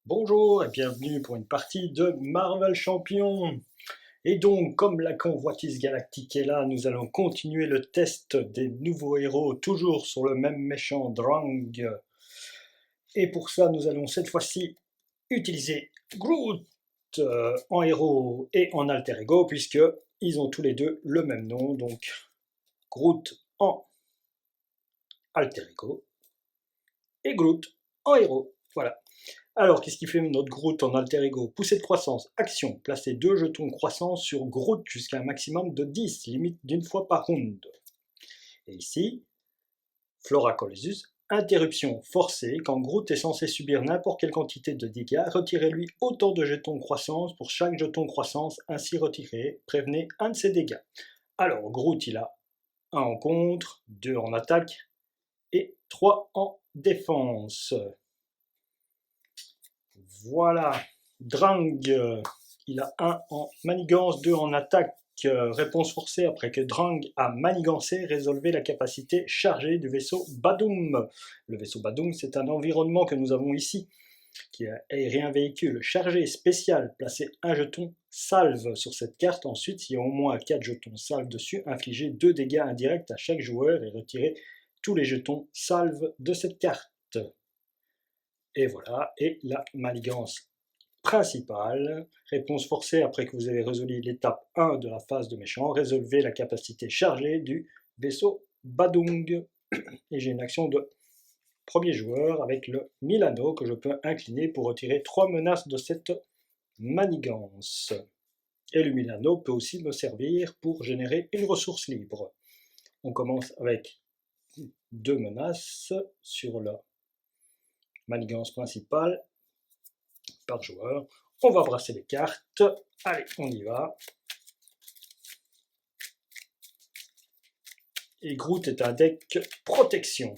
Bonjour et bienvenue pour une partie de Marvel Champion. Et donc, comme la convoitise galactique est là, nous allons continuer le test des nouveaux héros, toujours sur le même méchant Drang. Et pour ça, nous allons cette fois-ci utiliser Groot en héros et en alter ego, puisque ils ont tous les deux le même nom. Donc, Groot en alter ego et Groot en héros. Voilà. Alors, qu'est-ce qui fait notre Groot en alter ego? Poussée de croissance, action, placer 2 jetons de croissance sur Groot jusqu'à un maximum de 10, limite d'une fois par round. Et ici, Flora Colossus, interruption forcée, quand Groot est censé subir n'importe quelle quantité de dégâts, retirez-lui autant de jetons de croissance pour chaque jeton de croissance ainsi retiré, prévenez un de ses dégâts. Alors, Groot, il a 1 en contre, 2 en attaque et 3 en défense. Voilà. Drang, il a 1 en manigance, 2 en attaque. Réponse forcée après que Drang a manigancé, résolvez la capacité chargée du vaisseau Badoom. Le vaisseau Badoom, c'est un environnement que nous avons ici, qui est aérien véhicule chargé spécial. Placez un jeton salve sur cette carte. Ensuite, s'il y a au moins 4 jetons salve dessus, infligez 2 dégâts indirects à chaque joueur et retirez tous les jetons salve de cette carte. Et voilà, et la manigance principale. Réponse forcée après que vous avez résolu l'étape 1 de la phase de méchant. Résolvez la capacité chargée du vaisseau Badung. Et j'ai une action de premier joueur avec le Milano que je peux incliner pour retirer 3 menaces de cette manigance. Et le Milano peut aussi me servir pour générer une ressource libre. On commence avec 2 menaces sur la manigance principale par joueur. On va brasser les cartes. Allez, on y va. Et Groot est un deck protection.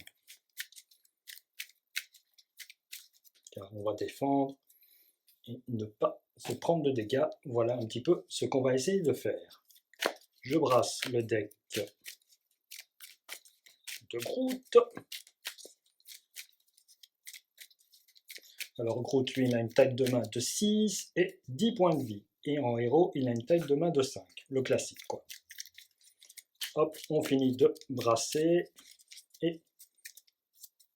Car on va défendre et ne pas se prendre de dégâts. Voilà un petit peu ce qu'on va essayer de faire. Je brasse le deck de Groot. Alors Groot, lui, il a une taille de main de 6 et 10 points de vie. Et en héros, il a une taille de main de 5. Le classique, quoi. Hop, on finit de brasser. Et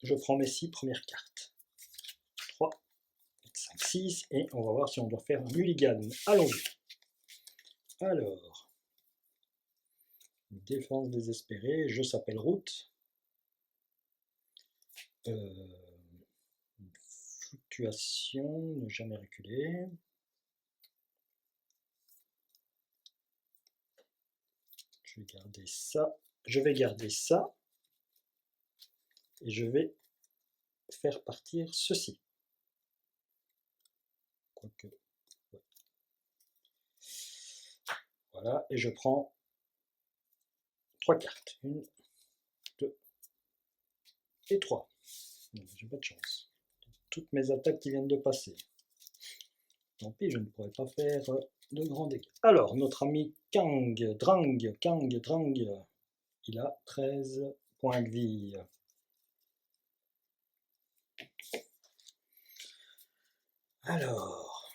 je prends mes 6 premières cartes. 3, 5, 6. Et on va voir si on doit faire un mulligan. Allons-y. Alors, défense désespérée, je s'appelle Route. Fluctuation, ne jamais reculer. Je vais garder ça. Je vais garder ça. Et je vais faire partir ceci. Quoique. Ouais. Voilà, et je prends 3 cartes. 1, 2 et 3. J'ai pas de chance. Toutes mes attaques qui viennent de passer. Tant pis, je ne pourrais pas faire de grands dégâts. Alors, notre ami Kang, Drang, il a 13 points de vie. Alors,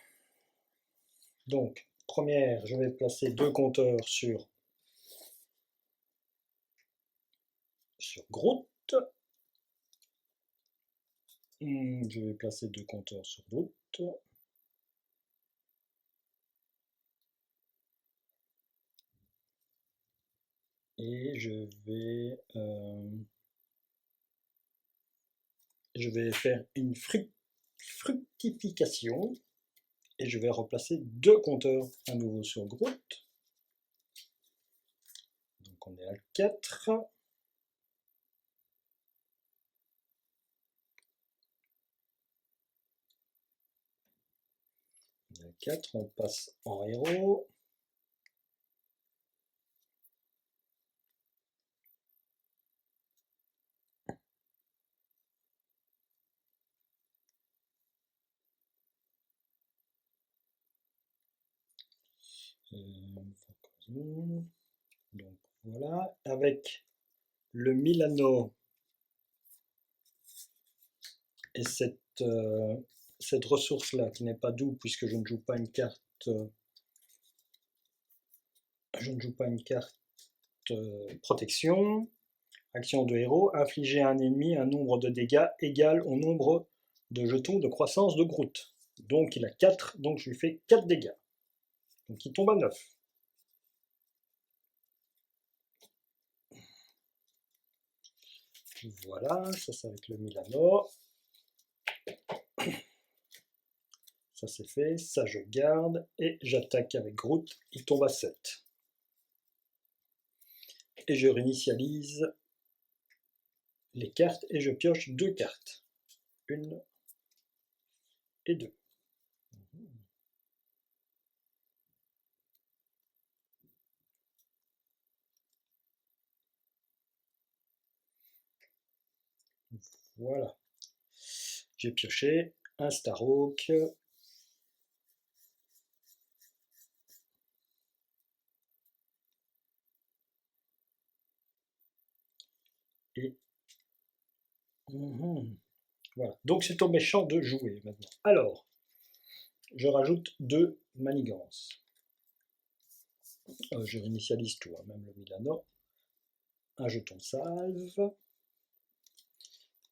donc, première, je vais placer 2 compteurs sur Groot. Je vais placer 2 compteurs sur Groot. Et je vais faire une fructification. Et je vais replacer 2 compteurs à nouveau sur Groot. Donc on est à 4. On est à 4, on passe en héros. Donc voilà, avec le Milano et cette cette ressource-là qui n'est pas double puisque je ne joue pas une carte. Je ne joue pas une carte protection. Action de héros, infliger à un ennemi un nombre de dégâts égal au nombre de jetons de croissance de Groot. Donc il a 4, donc je lui fais 4 dégâts. Donc il tombe à 9. Voilà, ça c'est avec le Milano. Ça c'est fait, ça je garde, et j'attaque avec Groot, il tombe à 7. Et je réinitialise les cartes et je pioche 2 cartes. 1 et 2. Voilà. J'ai pioché un Starhawk. Et voilà. Donc c'est au méchant de jouer maintenant. Alors, je rajoute 2 manigances. Je réinitialise tout, hein, même le Milano. Un jeton salve.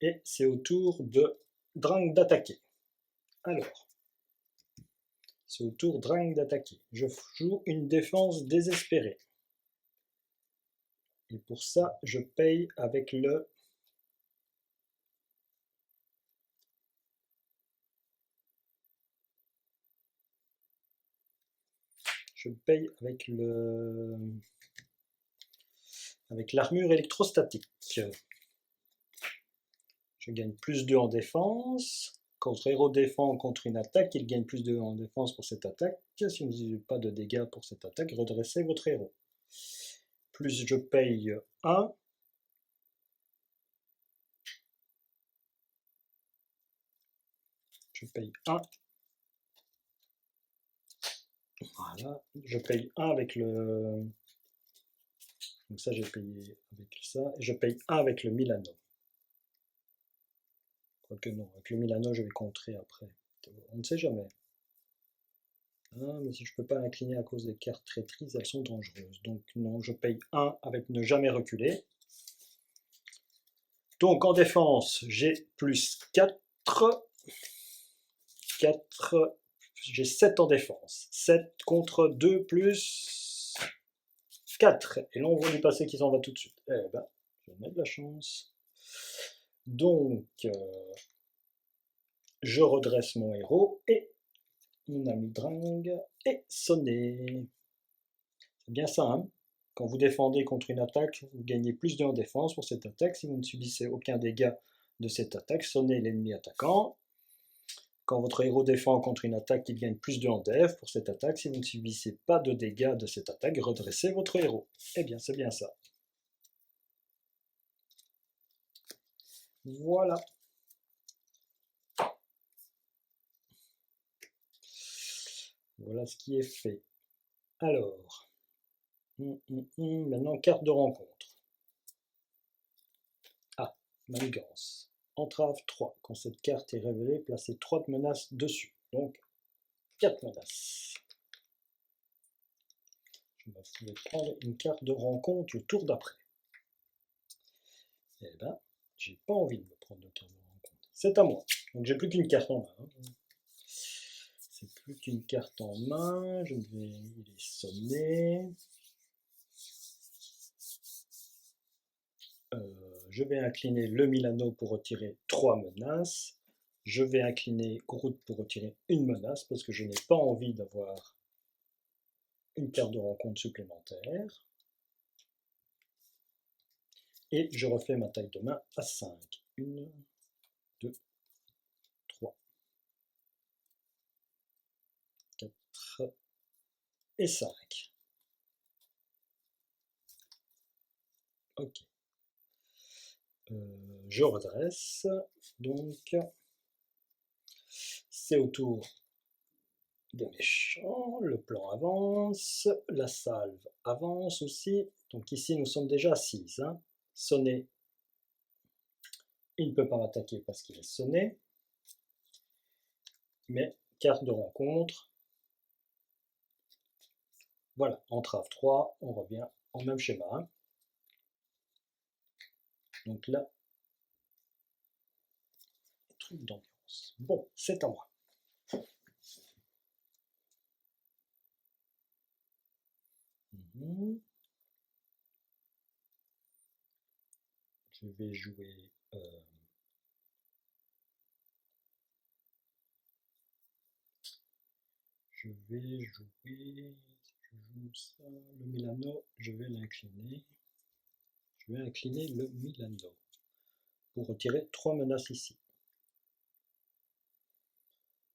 Et c'est au tour de Drang d'attaquer. Alors, c'est au tour Drang d'attaquer. Je joue une défense désespérée. Et pour ça, je paye avec le... Je paye avec le... avec l'armure électrostatique. Je gagne plus 2 en défense. Quand votre héros défend contre une attaque, il gagne plus 2 en défense pour cette attaque. Si vous n'avez pas de dégâts pour cette attaque, redressez votre héros. Plus je paye 1. Je paye 1. Voilà. Je paye 1 avec le... Donc ça, j'ai payé avec ça. Et je paye 1 avec le Milano. Quoique non, avec le Milano, je vais contrer après. On ne sait jamais. Ah, mais si je ne peux pas l'incliner à cause des cartes traîtrises, elles sont dangereuses. Donc non, je paye 1 avec ne jamais reculer. Donc en défense, j'ai plus 4. 4. J'ai 7 en défense. 7 contre 2 plus 4. Et l'ombre du passé qui s'en va tout de suite. Eh ben, je vais mettre de la chance. Donc, je redresse mon héros et mon ami Drang est sonné. C'est bien ça, hein? Quand vous défendez contre une attaque, vous gagnez plus de en défense pour cette attaque. Si vous ne subissez aucun dégât de cette attaque, sonnez l'ennemi attaquant. Quand votre héros défend contre une attaque, il gagne plus de en def pour cette attaque. Si vous ne subissez pas de dégâts de cette attaque, redressez votre héros. Eh bien, c'est bien ça. Voilà. Voilà ce qui est fait. Alors, maintenant, carte de rencontre. Ah, manigance. Entrave 3. Quand cette carte est révélée, placez 3 de menaces dessus. Donc, 4 menaces. Je vais prendre une carte de rencontre le tour d'après. Eh ben, j'ai pas envie de me prendre de carte de rencontre. C'est à moi. Donc j'ai plus qu'une carte en main. C'est plus qu'une carte en main. Je vais les sonner. Je vais incliner le Milano pour retirer 3 menaces. Je vais incliner Groot pour retirer une menace parce que je n'ai pas envie d'avoir une carte de rencontre supplémentaire. Et je refais ma taille de main à 5. 1, 2, 3, 4 et 5. Ok. Je redresse. Donc, c'est au tour des méchants. Le plan avance. La salve avance aussi. Donc ici, nous sommes déjà à 6. Hein. Sonné. Il ne peut pas m'attaquer parce qu'il est sonné. mais carte de rencontre. Voilà, entrave 3, on revient au même schéma. Hein. Donc là, truc d'ambiance. Bon, c'est à moi. Je vais jouer... je joue ça, le Milano, je vais l'incliner. Je vais incliner le Milano pour retirer 3 menaces ici.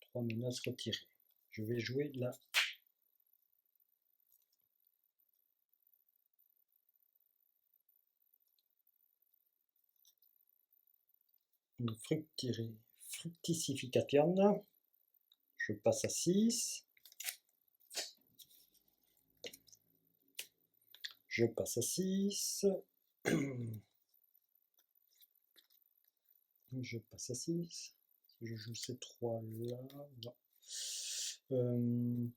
3 menaces retirées. Je vais jouer la fructification. Je passe à 6. Je passe à 6. Je passe à 6. Si je joue ces 3 là, non.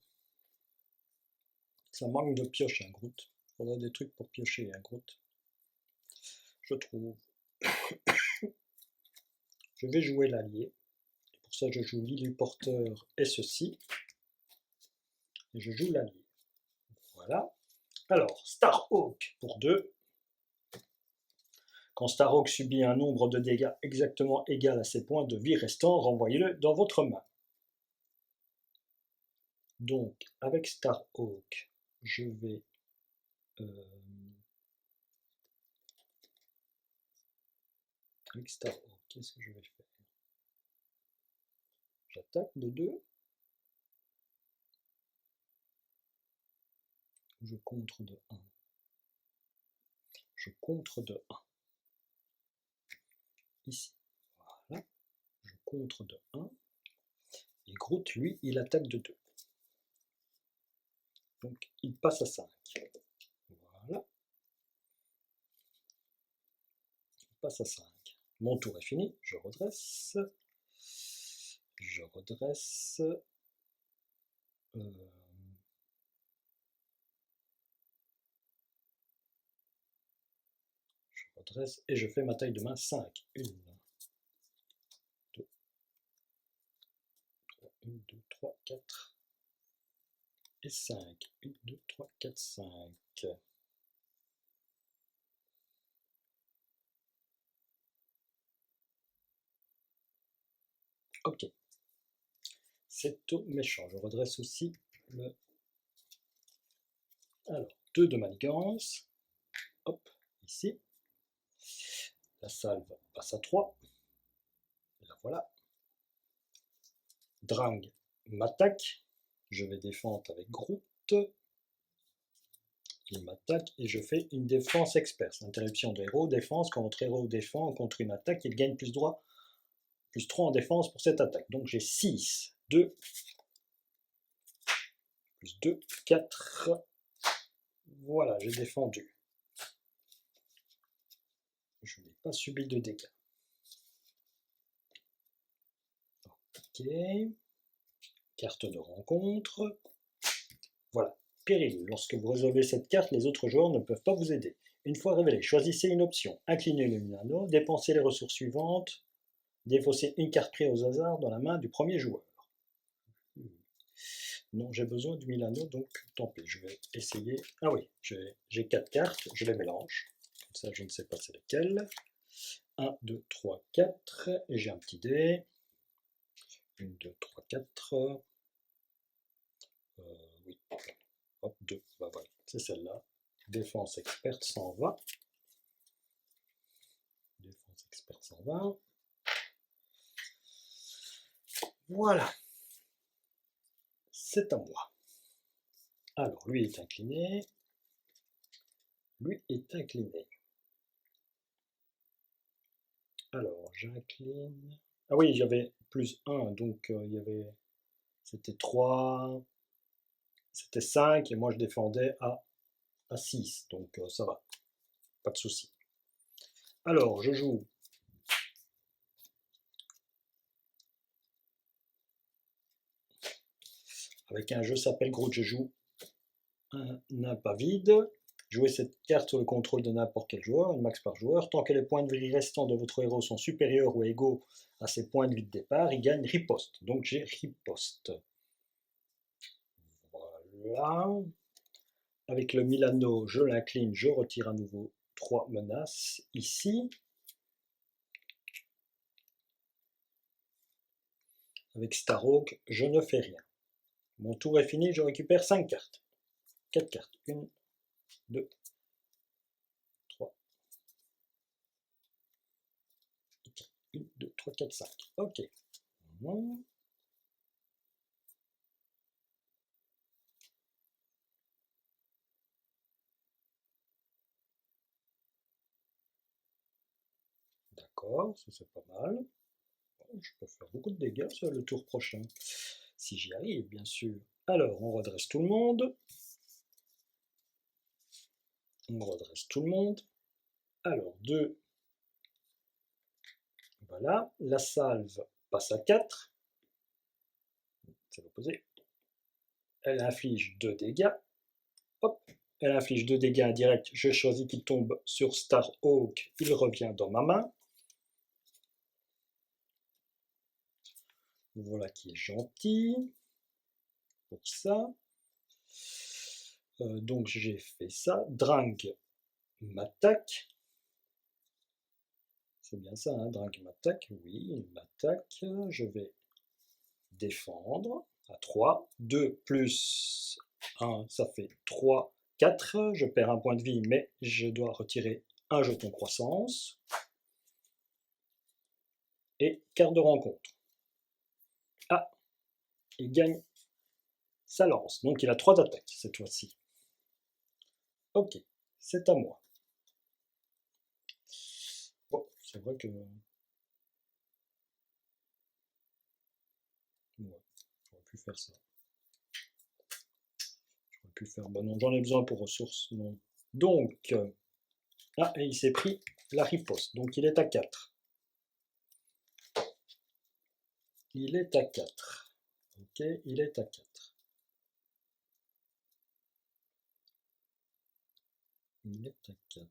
Ça manque de pioche, un Groot. Il faudrait des trucs pour piocher, un Groot. Je trouve. Je vais jouer l'allié. Pour ça, je joue Lilliporteur et ceci. Et je joue l'allié. Voilà. Alors, Starhawk pour 2. Quand Starhawk subit un nombre de dégâts exactement égal à ses points de vie restants, renvoyez-le dans votre main. Donc, avec Starhawk, je vais... avec Starhawk, qu'est-ce que je vais faire? J'attaque de 2. Je contre de 1. Je contre de 1. Ici. Voilà. Je contre de 1. Et Groot, lui, il attaque de 2. Donc, il passe à 5. Voilà. Il passe à 5. Mon tour est fini. Je redresse. Je redresse. Je redresse et je fais ma taille de main 5. 1, 2, 3, 1, 2, 3, 4 et 5. 1, 2, 3, 4, 5. Ok. C'est au méchant. Je redresse aussi le... Alors, 2 de manigance. Hop, ici. La salve passe à 3. Et la voilà. Drang m'attaque. Je vais défendre avec Groot. Il m'attaque et je fais une défense expert. Interruption de héros, défense. Quand votre héros défend contre une attaque, il gagne plus 3 en défense pour cette attaque. Donc j'ai 6, 2, plus 2, 4. Voilà, j'ai défendu. Je n'ai pas subi de dégâts. Ok. Carte de rencontre. Voilà. Péril. Lorsque vous résolvez cette carte, les autres joueurs ne peuvent pas vous aider. Une fois révélé, choisissez une option. Inclinez le Milano, dépensez les ressources suivantes, défaussez une carte prise au hasard dans la main du premier joueur. Non, j'ai besoin du Milano, donc tant pis, je vais essayer. Ah oui, j'ai 4 cartes, je les mélange. Comme ça, je ne sais pas c'est lesquelles. 1, 2, 3, 4. Et j'ai un petit dé. 1, 2, 3, 4. Oui. Hop, 2. Bah voilà, c'est celle-là. Défense experte s'en va. Défense experte s'en va. Voilà. C'est à moi. Alors, lui est incliné. Lui est incliné. Alors, j'incline. Ah oui, j'avais plus 1, donc il y avait. C'était 3. C'était 5, et moi je défendais à 6, donc ça va. Pas de souci. Alors, je joue Avec un jeu s'appelle Groot, je joue un nain pas vide. Jouez cette carte sur le contrôle de n'importe quel joueur, une max par joueur. Tant que les points de vie restants de votre héros sont supérieurs ou égaux à ses points de vie de départ, il gagne riposte. Donc j'ai riposte. Voilà. Avec le Milano, je l'incline, je retire à nouveau 3 menaces ici. Avec Starhawk, je ne fais rien. Mon tour est fini, je récupère 5 cartes. 4 cartes. 1, 2, 3, 1, 2, 3, 4, 5. Ok. D'accord, ça c'est pas mal. Je peux faire beaucoup de dégâts sur le tour prochain. Si j'y arrive, bien sûr. Alors, on redresse tout le monde. On redresse tout le monde. Alors, 2. Voilà. La salve passe à 4. C'est l'opposé. Elle inflige 2 dégâts. Hop. Elle inflige 2 dégâts indirects. Je choisis qu'il tombe sur Starhawk. Il revient dans ma main. Voilà qui est gentil. Pour ça. Donc j'ai fait ça. Drang m'attaque. C'est bien ça, hein, Drang m'attaque. Oui, il m'attaque. Je vais défendre à 3. 2 plus 1, ça fait 3, 4. Je perds un point de vie, mais je dois retirer un jeton croissance. Et carte de rencontre. Ah, il gagne sa lance. Donc il a 3 d'attaque cette fois-ci. Ok, c'est à moi. Bon, c'est vrai que... Ouais, j'aurais pu faire ça. J'aurais pu faire... Bah non, j'en ai besoin pour ressources, non. Donc... Ah, et il s'est pris la riposte. Donc il est à 4. Il est à 4. Ok, il est à 4. Il est à 4.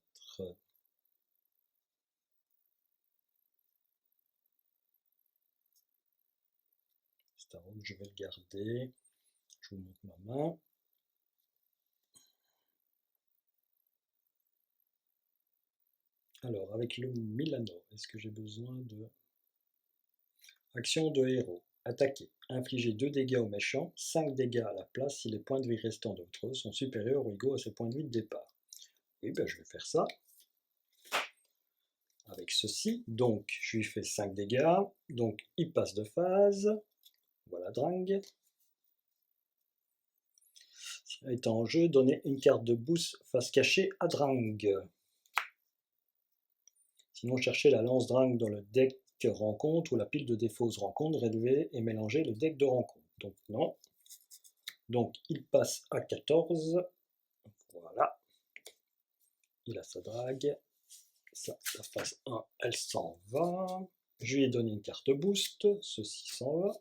Starhawk, je vais le garder. Je vous montre ma main. Alors, avec le Milano, est-ce que j'ai besoin de... Action de héros. Attaquer. Infliger 2 dégâts aux méchants, 5 dégâts à la place si les points de vie restants de votre héros sont supérieurs ou égaux à ses points de vie de départ. Oui, ben je vais faire ça. Avec ceci. Donc, je lui fais 5 dégâts. Donc, il passe de phase. Voilà, Drang. S'il est en jeu, donnez une carte de boost face cachée à Drang. Sinon, cherchez la lance Drang dans le deck rencontre ou la pile de défausse rencontre, relever et mélanger le deck de rencontre. Donc non. Donc il passe à 14. Voilà. Il a sa drague. Ça, la phase 1, elle s'en va. Je lui ai donné une carte boost. Ceci s'en va.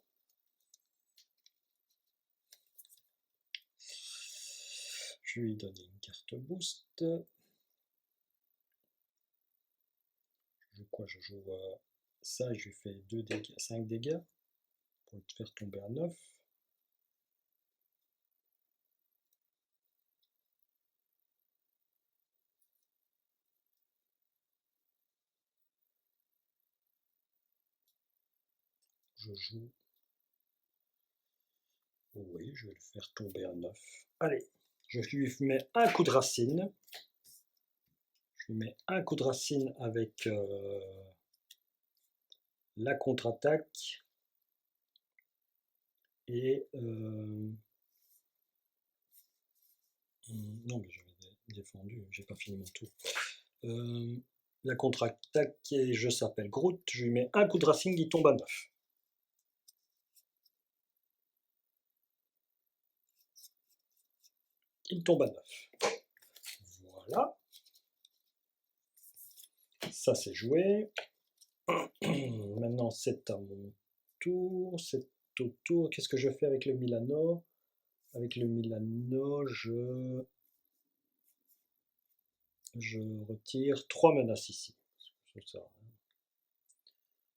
Je lui ai donné une carte boost. Je crois que je joue ça, je lui fais 2 dégâts, 5 dégâts pour le faire tomber à 9. Je joue. Oui, je vais le faire tomber à 9. Allez, je lui mets un coup de racine. Je lui mets un coup de racine avec la contre-attaque. Et... non, mais j'avais défendu, j'ai pas fini mon tour. La contre-attaque et je s'appelle Groot. Je lui mets un coup de racine, il tombe à 9. Il tombe à 9. Voilà. Ça c'est joué. Maintenant c'est à mon tour. C'est au tour. Qu'est-ce que je fais avec le Milano? Avec le Milano, je retire 3 menaces ici. C'est ça, hein.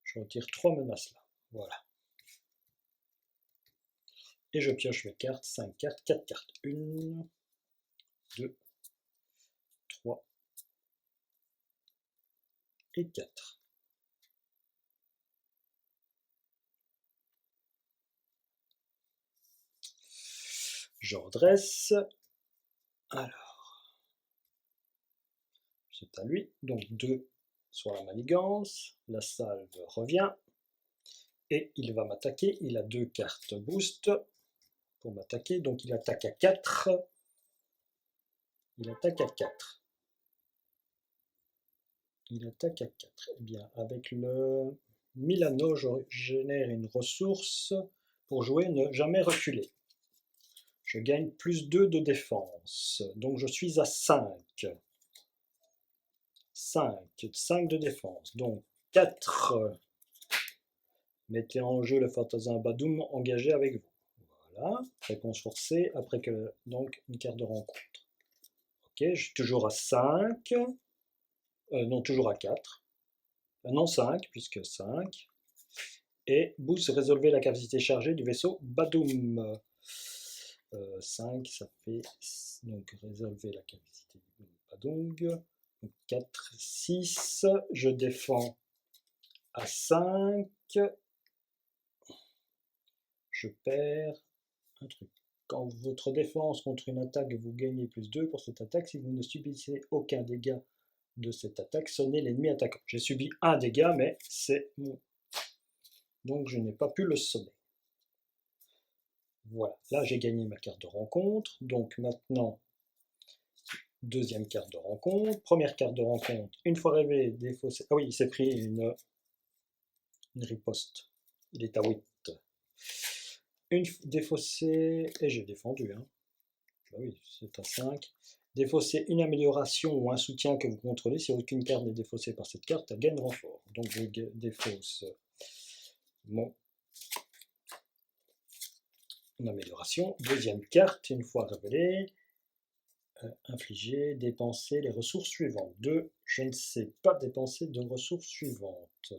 Je retire 3 menaces là. Voilà. Et je pioche mes cartes, 5 cartes, 4 cartes. 1, 2, 3 et 4. Je redresse. Alors, c'est à lui. Donc 2 sur la manigance. La salve revient. Et il va m'attaquer. Il a 2 cartes boost pour m'attaquer. Donc il attaque à 4. Il attaque à 4. Il attaque à 4. Eh bien, avec le Milano, je génère une ressource pour jouer ne jamais reculer. Je gagne plus 2 de défense. Donc je suis à 5. 5 de défense. Donc 4. Mettez en jeu le fantassin Badoum engagé avec vous. Voilà. Réponse forcée après que donc une carte de rencontre. Ok, je suis toujours à 5. Non, toujours à 4. Non, 5, puisque 5. Et boost, résolvez la capacité chargée du vaisseau Badoum. 5, ça fait. Donc, résolvez la capacité du Badoum. Donc, 4, 6. Je défends à 5. Je perds un truc. Quand votre défense contre une attaque, vous gagnez plus 2 pour cette attaque. Si vous ne subissez aucun dégât de cette attaque, sonnez l'ennemi attaquant. J'ai subi un dégât, mais c'est mon. Donc je n'ai pas pu le sonner. Voilà, là j'ai gagné ma carte de rencontre. Donc maintenant, deuxième carte de rencontre. Première carte de rencontre, une fois révélé, défaussé. Ah oui, il s'est pris une riposte. Il est à 8. Une défaussé, et j'ai défendu. Hein. Bah oui, c'est à 5. Défausser une amélioration ou un soutien que vous contrôlez. Si aucune carte n'est défaussée par cette carte, elle gagne renfort. Donc je défausse mon amélioration. Deuxième carte, une fois révélée, infliger, dépenser les ressources suivantes. 2. Je ne sais pas dépenser de ressources suivantes.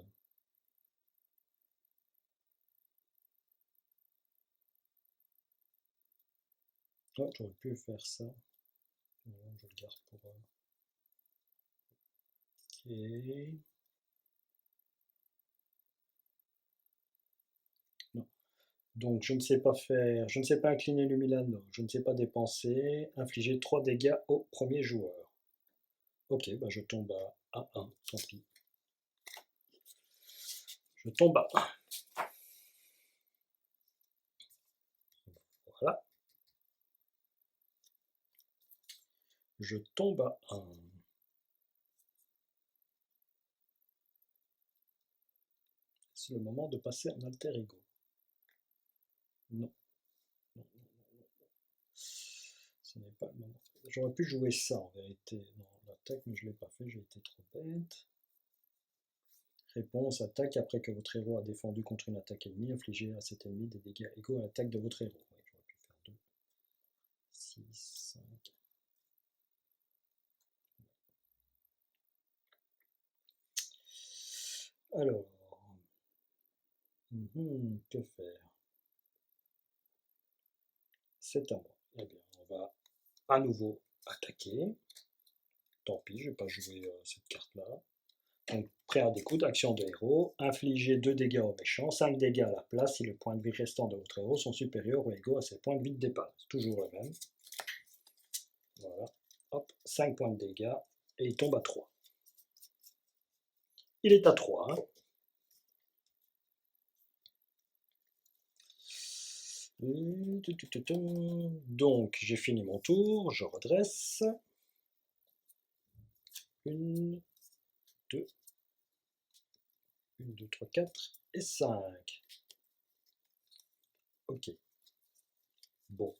Oh, j'aurais pu faire ça. Non, je le garde pour. Ok. Non. Donc je ne sais pas faire, je ne sais pas incliner le Milano, je ne sais pas dépenser, infliger 3 dégâts au premier joueur. Ok, bah je tombe à 1, tant pis. Je tombe à 1. Voilà. Je tombe à 1. C'est le moment de passer en alter ego. Non. Non, non, non, non. Ce n'est pas le moment. J'aurais pu jouer ça en vérité dans l'attaque, mais je ne l'ai pas fait, j'ai été trop bête. Réponse, attaque après que votre héros a défendu contre une attaque ennemie, infligez à cet ennemi des dégâts égaux à l'attaque de votre héros. Ouais, j'aurais pu faire 2, 6, 5. Alors, que faire? C'est à moi. Eh bien, on va à nouveau attaquer. Tant pis, je ne vais pas jouer cette carte-là. Donc, prêt à découdre, action de héros. Infliger 2 dégâts aux méchants, 5 dégâts à la place si les points de vie restants de votre héros sont supérieurs ou égaux à ses points de vie de départ. C'est toujours le même. Voilà. Hop, 5 points de dégâts. Et il tombe à 3. Il est à 3. Hein. Donc, j'ai fini mon tour. Je redresse. 1, 2, 1, 2, 3, 4 et 5. Ok. Bon.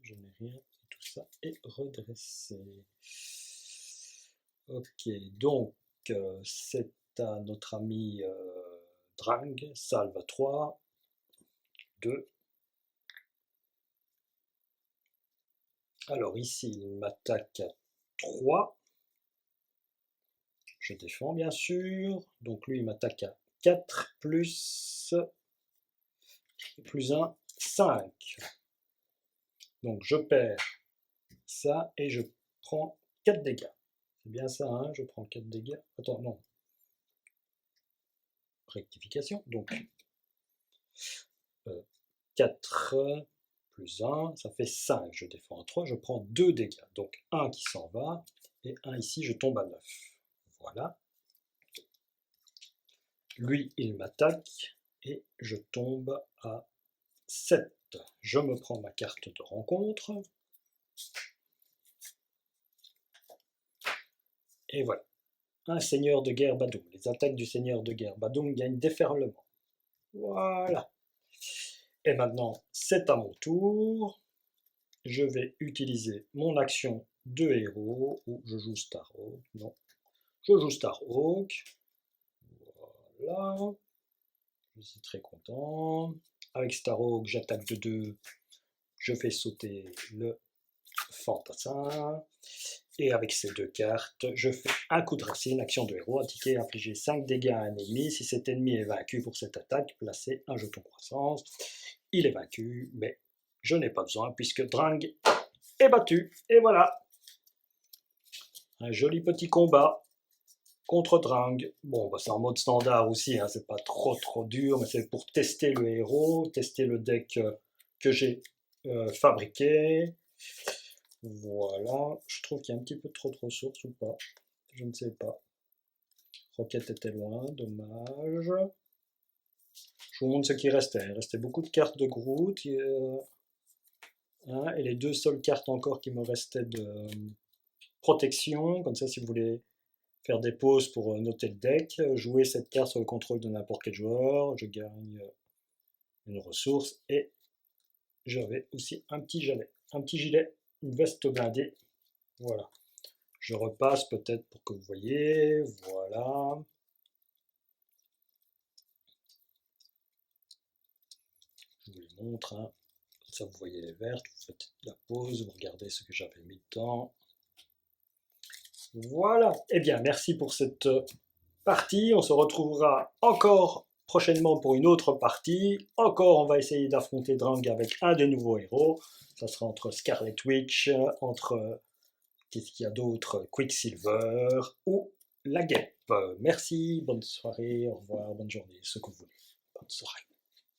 Je n'ai rien. Tout ça est redressé. Ok. Donc, c'est à notre ami Drang, salve à 3. 2. Alors ici, il m'attaque à 3. Je défends bien sûr. Donc lui, il m'attaque à 4 plus 1, 5. Donc je perds ça et je prends 4 dégâts. C'est bien ça, hein, je prends 4 dégâts. Attends, non. Rectification. Donc 4 plus 1, ça fait 5. Je défends à 3, je prends 2 dégâts. Donc 1 qui s'en va et 1 ici, je tombe à 9. Voilà. Lui, il m'attaque et je tombe à 7. Je me prends ma carte de rencontre. Et voilà. Un seigneur de guerre Badoum. Les attaques du seigneur de guerre Badoum gagnent déferlement. Voilà. Et maintenant, c'est à mon tour. Je vais utiliser mon action de héros, ou je joue Starhawk. Non, je joue Starhawk. Voilà. Je suis très content. Avec Starhawk, j'attaque de 2. Je fais sauter le fantassin. Et avec ces 2 cartes, je fais un coup de racine, action de héros, indiquer, infliger 5 dégâts à un ennemi. Si cet ennemi est vaincu pour cette attaque, placez un jeton croissance. Il est vaincu, mais je n'ai pas besoin puisque Drang est battu. Et voilà, un joli petit combat contre Drang. Bon, bah, c'est en mode standard aussi, hein, c'est pas trop dur, mais c'est pour tester le héros, tester le deck que j'ai fabriqué. Voilà, je trouve qu'il y a un petit peu trop de ressources ou pas, je ne sais pas. Rocket était loin, dommage. Je vous montre ce qui restait. Il restait beaucoup de cartes de Groot. Et les 2 seules cartes encore qui me restaient de protection. Comme ça, si vous voulez faire des pauses pour noter le deck, jouer cette carte sur le contrôle de n'importe quel joueur. Je gagne une ressource. Et j'avais aussi un petit gilet, une veste blindée. Voilà. Je repasse peut-être pour que vous voyez. Voilà. Je vous les montre. Hein. Ça, vous voyez les vertes. Vous faites la pause. Vous regardez ce que j'avais mis dedans. Voilà. Eh bien, merci pour cette partie. On se retrouvera encore prochainement pour une autre partie. Encore, on va essayer d'affronter Drang avec un des nouveaux héros. Ça sera entre Scarlet Witch, entre qu'est-ce qu'il y a d'autre, Quicksilver ou la guêpe. Merci, bonne soirée, au revoir, bonne journée, ce que vous voulez. Bonne soirée.